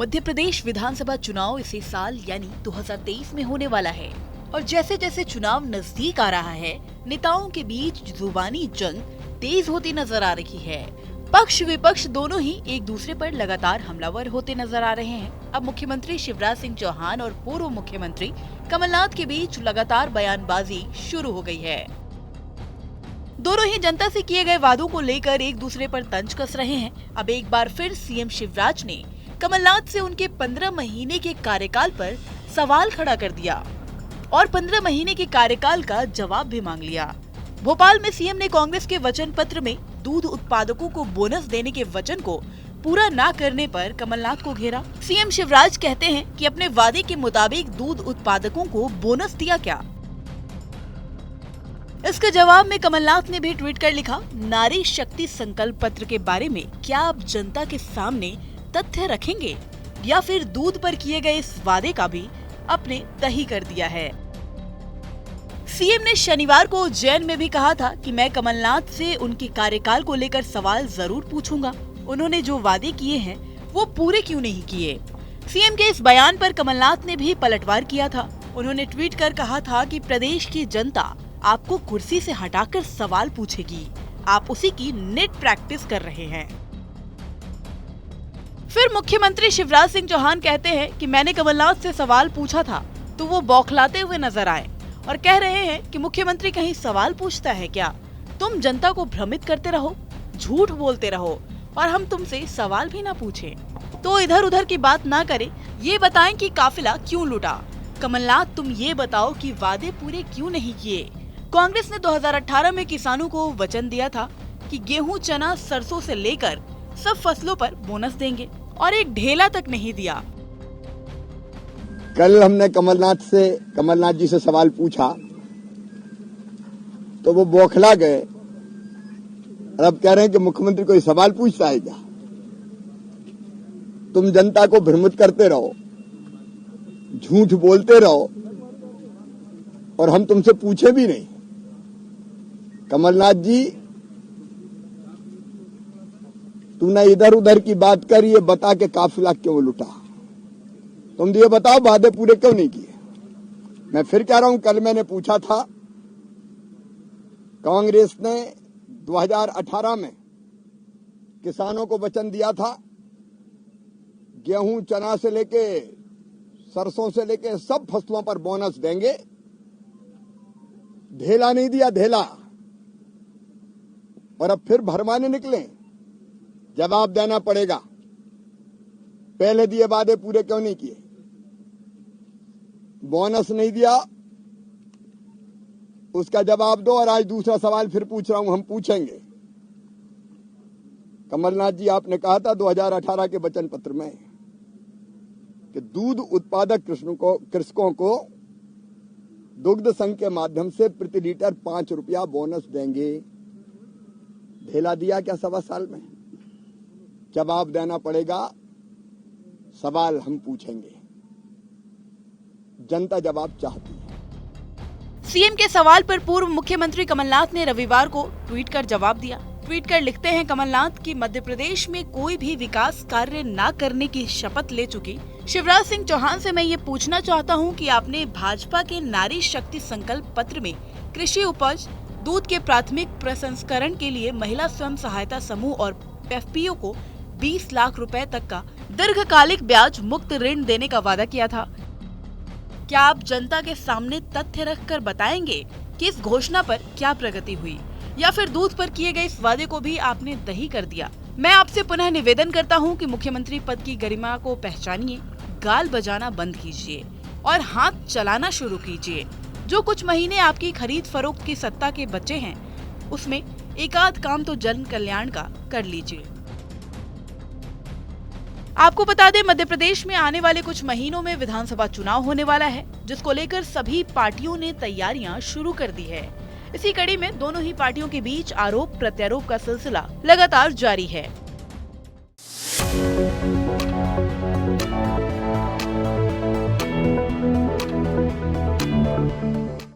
मध्य प्रदेश विधानसभा चुनाव इसी साल यानी 2023 में होने वाला है और जैसे जैसे चुनाव नजदीक आ रहा है, नेताओं के बीच जुबानी जंग तेज होती नजर आ रही है। पक्ष विपक्ष दोनों ही एक दूसरे पर लगातार हमलावर होते नजर आ रहे हैं। अब मुख्यमंत्री शिवराज सिंह चौहान और पूर्व मुख्यमंत्री कमलनाथ के बीच लगातार बयानबाजी शुरू हो गई है। दोनों ही जनता से किए गए वादों को लेकर एक दूसरे पर तंज कस रहे हैं। अब एक बार फिर सीएम शिवराज ने कमलनाथ से उनके 15 महीने के कार्यकाल पर सवाल खड़ा कर दिया और 15 महीने के कार्यकाल का जवाब भी मांग लिया। भोपाल में सीएम ने कांग्रेस के वचन पत्र में दूध उत्पादकों को बोनस देने के वचन को पूरा न करने पर कमलनाथ को घेरा। सीएम शिवराज कहते हैं कि अपने वादे के मुताबिक दूध उत्पादकों को बोनस दिया क्या? इसके जवाब में कमलनाथ ने भी ट्वीट कर लिखा, नारी शक्ति संकल्प पत्र के बारे में क्या आप जनता के सामने तथ्य रखेंगे या फिर दूध पर किए गए इस वादे का भी अपने तही कर दिया है। सीएम ने शनिवार को उज्जैन में भी कहा था कि मैं कमलनाथ से उनके कार्यकाल को लेकर सवाल जरूर पूछूंगा। उन्होंने जो वादे किए हैं वो पूरे क्यों नहीं किए। सीएम के इस बयान पर कमलनाथ ने भी पलटवार किया था। उन्होंने ट्वीट कर कहा था कि प्रदेश की जनता आपको कुर्सी से हटाकर सवाल पूछेगी, आप उसी की नेट प्रैक्टिस कर रहे हैं। फिर मुख्यमंत्री शिवराज सिंह चौहान कहते हैं कि मैंने कमलनाथ से सवाल पूछा था तो वो बौखलाते हुए नजर आए और कह रहे हैं कि मुख्यमंत्री कहीं सवाल पूछता है क्या? तुम जनता को भ्रमित करते रहो, झूठ बोलते रहो और हम तुमसे सवाल भी ना पूछें। तो इधर उधर की बात ना करें, ये बताएं कि काफिला क्यों लूटा। कमलनाथ तुम ये बताओ कि वादे पूरे क्यों नहीं किए। कांग्रेस ने 2018 में किसानों को वचन दिया था कि गेहूं, चना, सरसों से लेकर सब फसलों पर बोनस देंगे और एक ढेला तक नहीं दिया। कल हमने कमलनाथ जी से सवाल पूछा तो वो बौखला गए और अब कह रहे हैं कि मुख्यमंत्री कोई सवाल पूछता है क्या? तुम जनता को भ्रमित करते रहो, झूठ बोलते रहो और हम तुमसे पूछे भी नहीं। कमलनाथ जी, तुमने इधर उधर की बात कर, ये बता के काफिला क्यों लुटा। तुम ये बताओ वादे पूरे क्यों नहीं किए। मैं फिर कह रहा हूं, कल मैंने पूछा था, कांग्रेस ने 2018 में किसानों को वचन दिया था गेहूं, चना से लेके सरसों से लेके सब फसलों पर बोनस देंगे। ढेला नहीं दिया, ढेला। और अब फिर भरमाने निकले, जवाब देना पड़ेगा। पहले दिए वादे पूरे क्यों नहीं किए? बोनस नहीं दिया, उसका जवाब दो। और आज दूसरा सवाल फिर पूछ रहा हूं, हम पूछेंगे। कमलनाथ जी, आपने कहा था 2018 के वचन पत्र में कि दूध उत्पादक कृषकों को दुग्ध संघ के माध्यम से प्रति लीटर 5 रुपया बोनस देंगे। ढेला दिया क्या 1.25 साल में? जवाब देना पड़ेगा। सवाल हम पूछेंगे, जनता जवाब चाहती है। सीएम के सवाल पर पूर्व मुख्यमंत्री कमलनाथ ने रविवार को ट्वीट कर जवाब दिया। ट्वीट कर लिखते हैं कमलनाथ कि मध्य प्रदेश में कोई भी विकास कार्य न करने की शपथ ले चुकी शिवराज सिंह चौहान से मैं ये पूछना चाहता हूं कि आपने भाजपा के नारी शक्ति संकल्प पत्र में कृषि उपज, दूध के प्राथमिक प्रसंस्करण के लिए महिला स्वयं सहायता समूह और एफपीओ को 20 लाख रुपए तक का दीर्घकालिक ब्याज मुक्त ऋण देने का वादा किया था। क्या आप जनता के सामने तथ्य रखकर बताएंगे कि इस घोषणा पर क्या प्रगति हुई या फिर दूध पर किए गए इस वादे को भी आपने दही कर दिया? मैं आपसे पुनः निवेदन करता हूं कि मुख्यमंत्री पद की गरिमा को पहचानिए, गाल बजाना बंद कीजिए और हाथ चलाना शुरू कीजिए। जो कुछ महीने आपकी खरीद फरोख्त की सत्ता के बचे हैं, उसमें एक आध काम तो जन कल्याण का कर लीजिए। आपको बता दें, मध्य प्रदेश में आने वाले कुछ महीनों में विधानसभा चुनाव होने वाला है, जिसको लेकर सभी पार्टियों ने तैयारियां शुरू कर दी है। इसी कड़ी में दोनों ही पार्टियों के बीच आरोप प्रत्यारोप का सिलसिला लगातार जारी है।